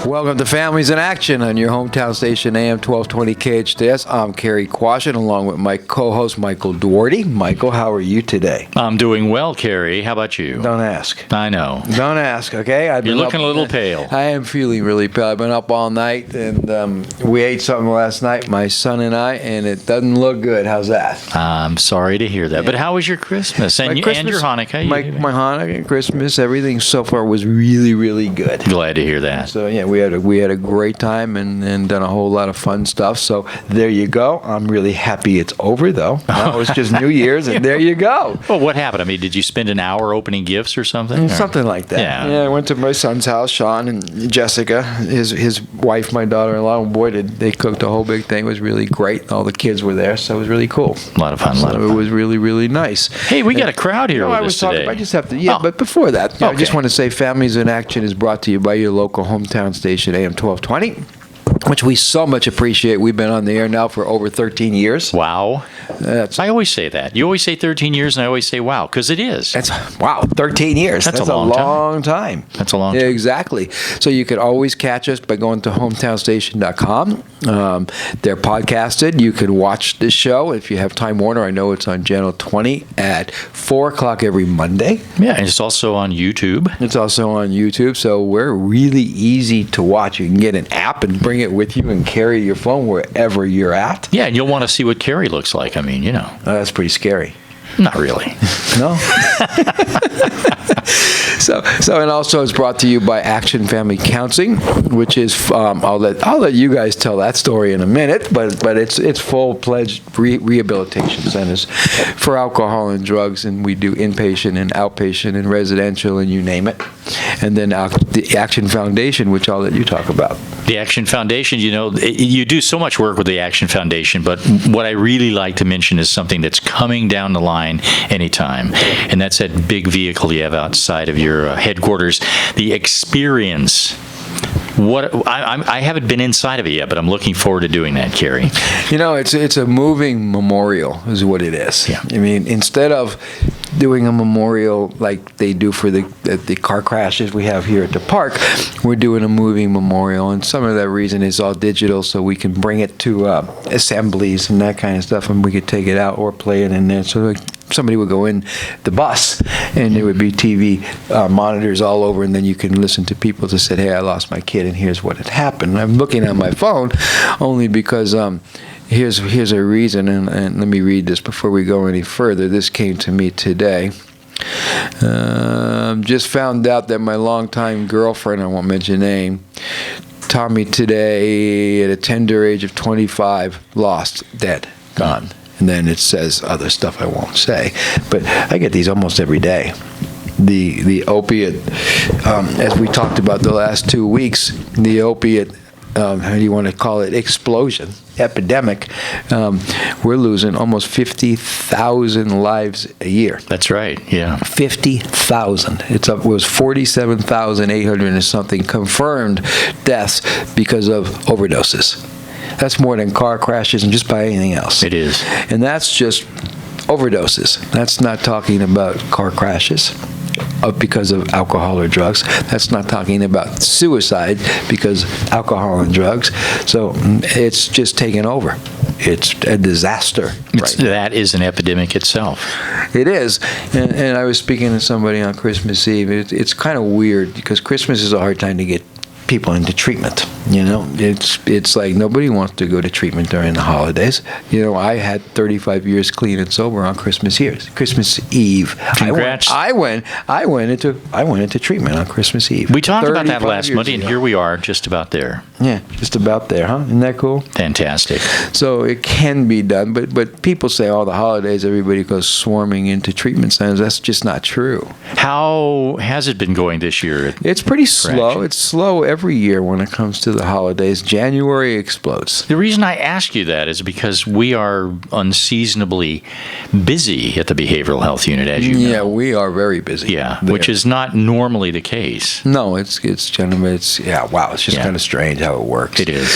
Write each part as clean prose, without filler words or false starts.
Welcome to Families in Action on your hometown station, AM 1220 KHTS. I'm Cary Quashen, along with my co-host, Michael Duarte. Michael, how are you today? I'm doing well, Cary. How about you? Don't ask. I know. Don't ask, okay? You're looking a little pale. I am feeling really pale. I've been up all night, and we ate something last night, my son and I, and it doesn't look good. How's that? I'm sorry to hear that. Yeah. But how was your Christmas? And your Hanukkah? My Hanukkah and Christmas, everything so far was really, really good. Glad to hear that. So, yeah, we had a great time and done a whole lot of fun stuff. So there you go. I'm really happy it's over, though. Now it's just New Year's, and there you go. Well, what happened? I mean, did you spend an hour opening gifts or something? Something like that. Yeah, I went to my son's house, Sean and Jessica, his wife, my daughter-in-law. And boy, they cooked a whole big thing. It was really great. All the kids were there, so it was really cool. A lot of fun. It was really, really nice. Hey, we got a crowd here with us today. I just have to, but before that, I just want to say Families in Action is brought to you by your local hometown station, AM 1220. Which we so much appreciate. We've been on the air now for over 13 years. Wow. I always say that. You always say 13 years, and I always say wow, because it is. 13 years. That's a long time. That's a long time. Exactly. So you could always catch us by going to hometownstation.com. They're podcasted. You can watch this show if you have Time Warner. I know it's on Channel 20 at 4 o'clock every Monday. Yeah, and it's also on YouTube. So we're really easy to watch. You can get an app and bring it with you and carry your phone wherever you're at. Yeah, and you'll want to see what Cary looks like. I mean, you know. That's pretty scary. Not really. No? So and also it's brought to you by Action Family Counseling, which is I'll let you guys tell that story in a minute, but it's full-fledged rehabilitation centers for alcohol and drugs, and we do inpatient and outpatient and residential and you name it. And then the Action Foundation, which I'll let you talk about. The Action Foundation, you do so much work with the Action Foundation, but what I really like to mention is something that's coming down the line anytime, and that's that big vehicle you have outside of your headquarters, the Experience. I haven't been inside of it yet, but I'm looking forward to doing that, Cary. It's a moving memorial is what it is. Yeah. I mean, instead of doing a memorial like they do for the car crashes we have here at the park, we're doing a moving memorial, and some of that reason is all digital, so we can bring it to assemblies and that kind of stuff, and we could take it out or play it in there. So somebody would go in the bus, and there would be TV monitors all over, and then you can listen to people that said, hey, I lost my kid, and here's what had happened. And I'm looking at my phone only because here's a reason, and let me read this before we go any further. This came to me today. Just found out that my longtime girlfriend, I won't mention name, told me today at a tender age of 25, lost, dead, gone. And then it says other stuff I won't say. But I get these almost every day. The opiate, as we talked about the last 2 weeks, the opiate, how do you want to call it, explosion, epidemic, we're losing almost 50,000 lives a year. That's right, yeah. 50,000. It was 47,800 and something confirmed deaths because of overdoses. That's more than car crashes and just by anything else. It is. And that's just overdoses. That's not talking about car crashes because of alcohol or drugs. That's not talking about suicide because alcohol and drugs. So it's just taken over. It's a disaster. That is an epidemic itself. It is. And I was speaking to somebody on Christmas Eve. It's kind of weird because Christmas is a hard time to get people into treatment. It's like nobody wants to go to treatment during the holidays. I had 35 years clean and sober on Christmas Eve. Congrats. I went into treatment on Christmas Eve. We talked about that last Monday, and here we are, just about there. Yeah, just about there, huh? Isn't that cool? Fantastic. So it can be done, but people say all the holidays everybody goes swarming into treatment centers. That's just not true. How has it been going this year? It's pretty slow. It's slow every year when it comes to the holidays. January explodes. The reason I ask you that is because we are unseasonably busy at the behavioral health unit, as you know. Yeah, we are very busy. Yeah, which is not normally the case. No, it's just kind of strange how it works. It is.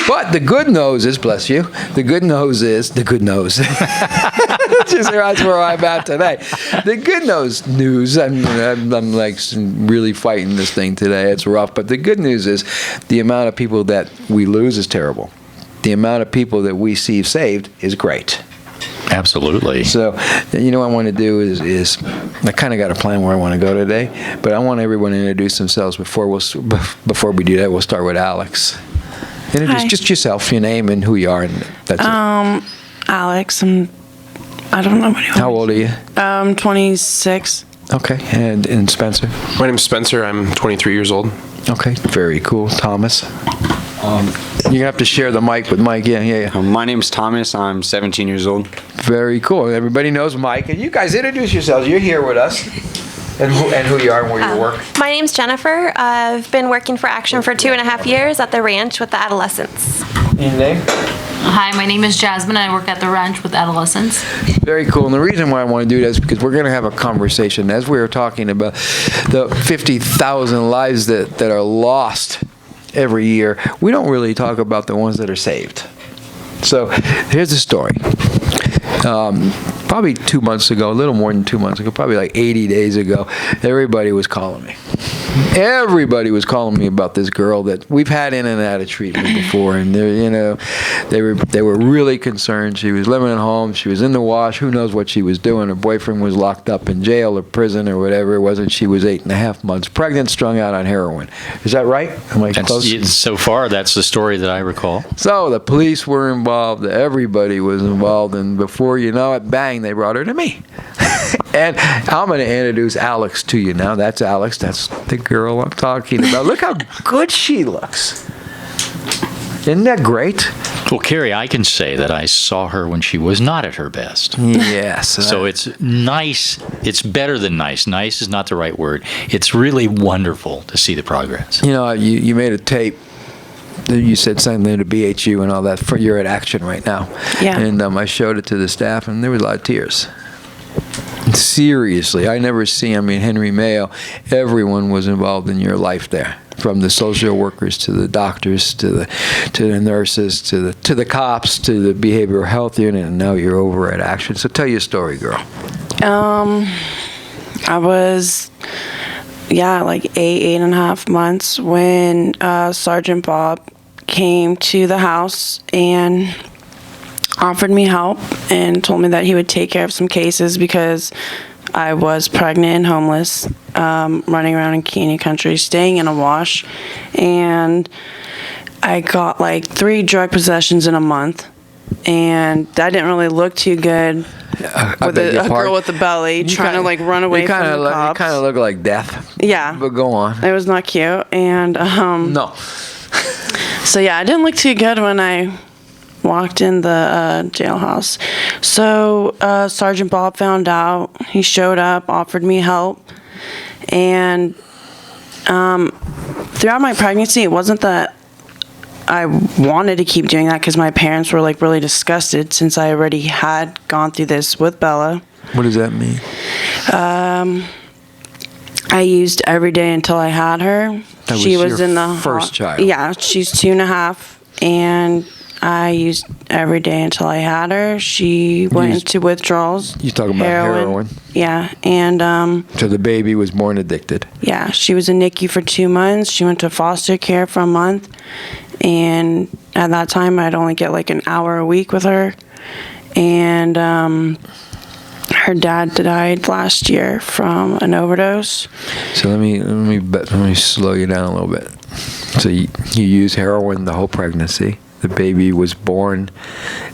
But the good news is, bless you, the good news is, That's where I'm at today. The good news, I'm like really fighting this thing today. It's rough, but the good news is the amount of people that we lose is terrible. The amount of people that we see saved is great. Absolutely. So, what I want to do is I kind of got a plan where I want to go today, but I want everyone to introduce themselves before we do that. We'll start with Alex. Introduce just yourself, your name, and who you are, and that's it. Alex, I don't know what you want. How old are you? 26. Okay, and Spencer? My name's Spencer. I'm 23 years old. Okay, very cool. Thomas? You're going to have to share the mic with Mike. Yeah. My name's Thomas. I'm 17 years old. Very cool. Everybody knows Mike. And you guys introduce yourselves. You're here with us. And who you are and where you work. My name's Jennifer. I've been working for Action for 2.5 years at the ranch with the adolescents. Your name? Hi, my name is Jasmine. I work at the ranch with adolescents. Very cool. And the reason why I want to do that is because we're going to have a conversation as we were talking about the 50,000 lives that are lost every year. We don't really talk about the ones that are saved. So here's the story. Probably 2 months ago, a little more than 2 months ago, probably like 80 days ago, everybody was calling me. Everybody was calling me about this girl that we've had in and out of treatment before, and they were really concerned. She was living at home. She was in the wash. Who knows what she was doing? Her boyfriend was locked up in jail or prison or whatever it was, and she was 8.5 months pregnant, strung out on heroin. Is that right? Am I close? So far, that's the story that I recall. So the police were involved. Everybody was involved, and before you know it, bang, they brought her to me. And I'm going to introduce Alex to you now. That's Alex. That's the girl I'm talking about. Look how good she looks. Isn't that great? Well, Cary, I can say that I saw her when she was not at her best. Yes. So it's nice. It's better than nice. Nice is not the right word. It's really wonderful to see the progress. You made a tape. You said something to BHU and all that. You're at Action right now. Yeah. And I showed it to the staff, and there was a lot of tears. Seriously, I never see. Henry Mayo, everyone was involved in your life there, from the social workers to the doctors to the nurses to the cops to the behavioral health unit, and now you're over at Action. So tell your story, girl. I was, like 8.5 months when Sergeant Bob came to the house and offered me help and told me that he would take care of some cases because I was pregnant and homeless, running around in Kenya country, staying in a wash, and I got like 3 drug possessions in a month, and that didn't really look too good with a girl with a belly trying to like run away from the cops. You kind of look like death. Yeah. But go on. It was not cute, and No. so yeah, it didn't look too good when I walked in the jailhouse. So Sergeant Bob found out. He showed up, offered me help, and throughout my pregnancy, it wasn't that I wanted to keep doing that because my parents were like really disgusted since I already had gone through this with Bella. What does that mean? I used every day until I had her. She was in the first child. Yeah, she's 2.5, and I used every day until I had her. She went into withdrawals. You talking about heroin? Yeah, and so the baby was born addicted. Yeah, she was in NICU for 2 months. She went to foster care for a month, and at that time, I'd only get like an hour a week with her, and her dad died last year from an overdose. So let me slow you down a little bit. So you use heroin the whole pregnancy. The baby was born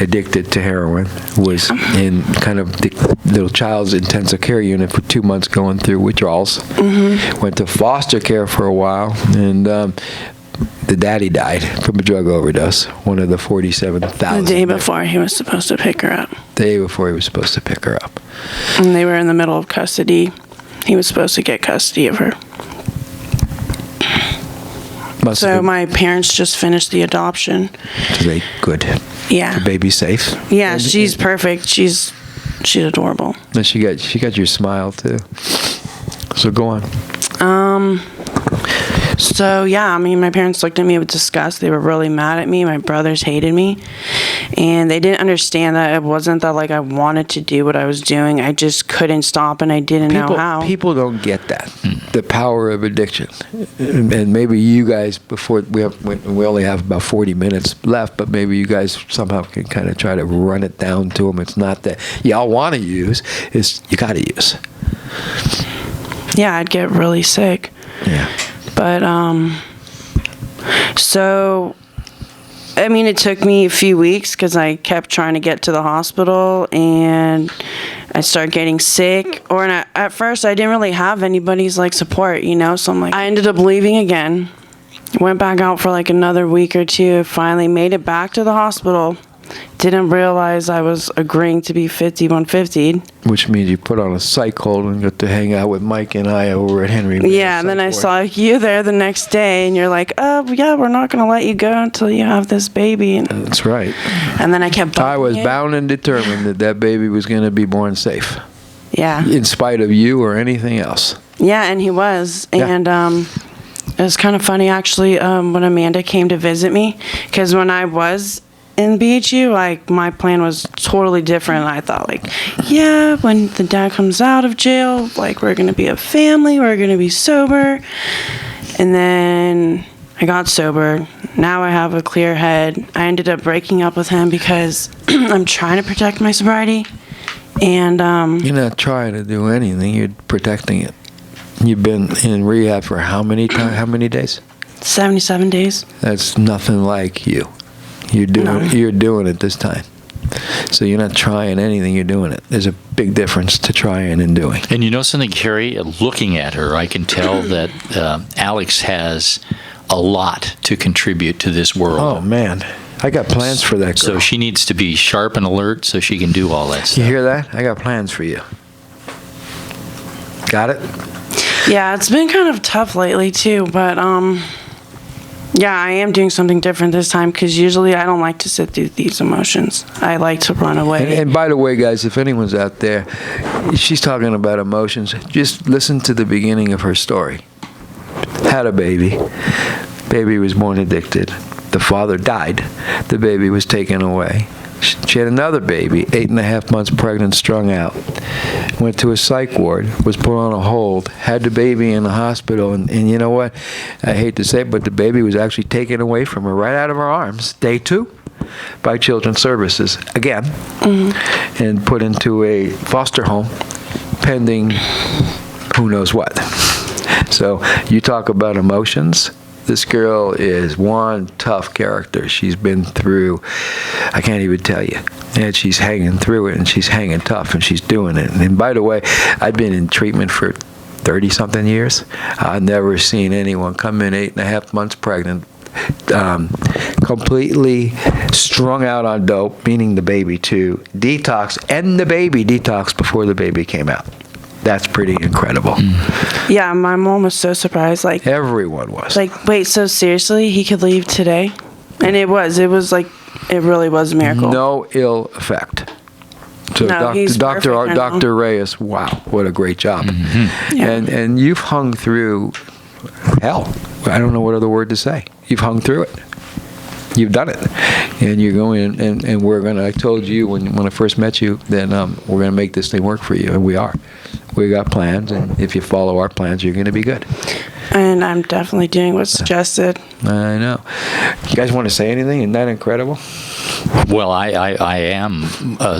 addicted to heroin, was in kind of the little child's intensive care unit for 2 months going through withdrawals. Mm-hmm. Went to foster care for a while, and the daddy died from a drug overdose, one of the 47,000. The day before he was supposed to pick her up. The day before he was supposed to pick her up. And they were in the middle of custody. He was supposed to get custody of her. So my parents just finished the adoption. Today, good. Yeah. The baby's safe. Yeah, she's perfect. She's adorable. And she got your smile too. So go on. So, yeah, I mean, my parents looked at me with disgust. They were really mad at me. My brothers hated me. And they didn't understand that it wasn't that, like, I wanted to do what I was doing. I just couldn't stop, and I didn't know how. People don't get that, the power of addiction. And maybe you guys, before we only have about 40 minutes left, but maybe you guys somehow can kind of try to run it down to them. It's not that y'all want to use, it's you got to use. Yeah, I'd get really sick. Yeah. But, so, I mean, it took me a few weeks because I kept trying to get to the hospital, and I started getting sick. At first, I didn't really have anybody's, like, support, you know? So I'm like, I ended up leaving again. Went back out for, like, another week or two. Finally made it back to the hospital. Didn't realize I was agreeing to be 5150'd. Which means you put on a psych hold and got to hang out with Mike and I over at Henry. Yeah, and then I saw you there the next day, and you're like, oh, yeah, we're not going to let you go until you have this baby. And That's right. then I kept I was bugging you. bound and determined that that baby was going to be born safe, Yeah. in spite of you or anything else. Yeah, and he was. Yeah. And it was kind of funny, actually, when Amanda came to visit me, because when I was in BHU, like, my plan was totally different. I thought, like, yeah, when the dad comes out of jail, like, we're going to be a family, we're going to be sober. And then I got sober. Now I have a clear head. I ended up breaking up with him because I'm trying to protect my sobriety. And You're not trying to do anything. You're protecting it. You've been in rehab for how many days? 77 days. That's nothing like you. You're doing it this time. So you're not trying anything, you're doing it. There's a big difference to trying and doing. And you know something, Cary? Looking at her, I can tell that Alex has a lot to contribute to this world. Oh, man. I got plans for that girl. So she needs to be sharp and alert so she can do all that stuff. You hear that? I got plans for you. Got it? Yeah, it's been kind of tough lately, too, but yeah, I am doing something different this time because usually I don't like to sit through these emotions. I like to run away. And by the way, guys, if anyone's out there, she's talking about emotions. Just listen to the beginning of her story. Had a baby. Baby was born addicted. The father died. The baby was taken away. She had another baby, 8.5 months pregnant, strung out. Went to a psych ward, was put on a hold, had the baby in the hospital, and you know what? I hate to say it, but the baby was actually taken away from her right out of her arms, day 2, by Children's Services, again, and put into a foster home, pending who knows what. So you talk about emotions. This girl is one tough character. She's been through, I can't even tell you. And she's hanging through it, and she's hanging tough, and she's doing it. And by the way, I've been in treatment for 30-something years. I've never seen anyone come in 8.5 months pregnant, completely strung out on dope, meaning the baby too, detox, and the baby detox before the baby came out. That's pretty incredible. Yeah, my mom was so surprised. Like, Everyone was. like, wait, so seriously, he could leave today? And it was like, it really was a miracle. No ill effect. So No, he's perfect right now. Dr. Reyes, wow, what a great job. Yeah. And you've hung through hell. I don't know what other word to say. You've hung through it. You've done it. And you're going, and we're going to, I told you when I first met you, then we're going to make this thing work for you, and we are. We got plans, and if you follow our plans, you're going to be good. And I'm definitely doing what's suggested. I know. You guys want to say anything? Isn't that incredible? Well, I am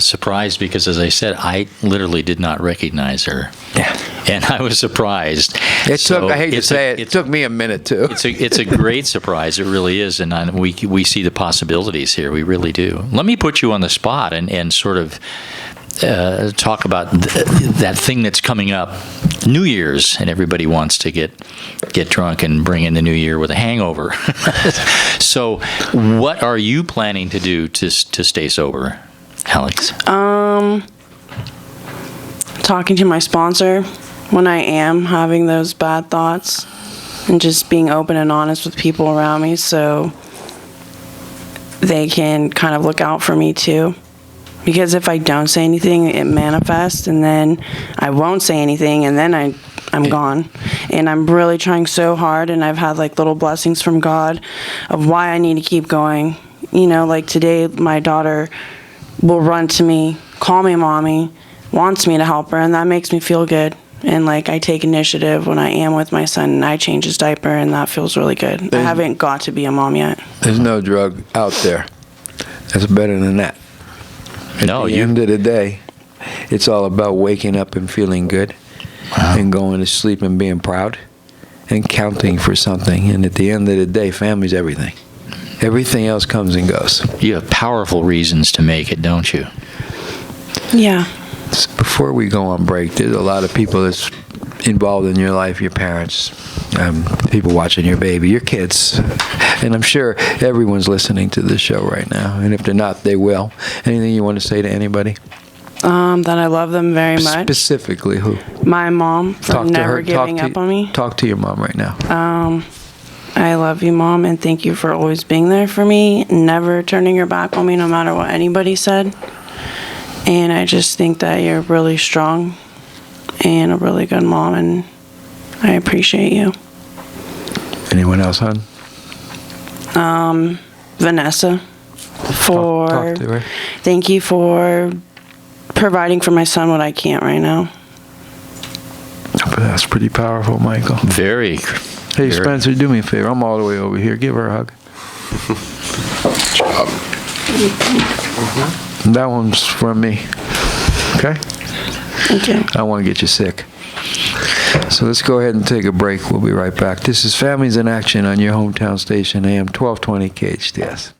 surprised because, as I said, I literally did not recognize her. Yeah. And I was surprised. It So took, I hate to it's say a- it, it took me a minute too. It's a great surprise. It really is, and we see the possibilities here. We really do. Let me put you on the spot and sort of talk about that thing that's coming up, New Year's, and everybody wants to get drunk and bring in the new year with a hangover. So, what are you planning to do to stay sober, Alex? Talking to my sponsor when I am having those bad thoughts, and just being open and honest with people around me so they can kind of look out for me too. Because if I don't say anything, it manifests, and then I won't say anything, and then I'm gone. And I'm really trying so hard, and I've had like little blessings from God of why I need to keep going. You know, like today, my daughter will run to me, call me mommy, wants me to help her, and that makes me feel good. And like I take initiative when I am with my son, and I change his diaper, and that feels really good. I haven't got to be a mom yet. There's no drug out there that's better than that. No, At the end of the day, it's all about waking up and feeling good, and going to sleep and being proud, and counting for something. And at the end of the day, family's everything. Everything else comes and goes. you have powerful reasons to make it, don't you? Yeah. Before we go on break, there's a lot of people that's involved in your life, your parents, people watching your baby, your kids. And I'm sure everyone's listening to this show right now. And if they're not, they will. Anything you want to say to anybody? That I love them very much. Specifically, who? My mom for Talk to never her. giving up on me. Talk to your mom right now. I love you, Mom, and thank you for always being there for me, never turning your back on me no matter what anybody said. And I just think that you're really strong and a really good mom, and I appreciate you. Anyone else, hon? Vanessa, for Talk to her. thank you for providing for my son what I can't right now. That's pretty powerful, Michael. Very. Hey, Very. Spencer, do me a favor. I'm all the way over here. Give her a hug. That one's from me. Okay? Thank you. I don't want to get you sick. So let's go ahead and take a break. We'll be right back. This is Families in Action on your hometown station, AM 1220 KHTS.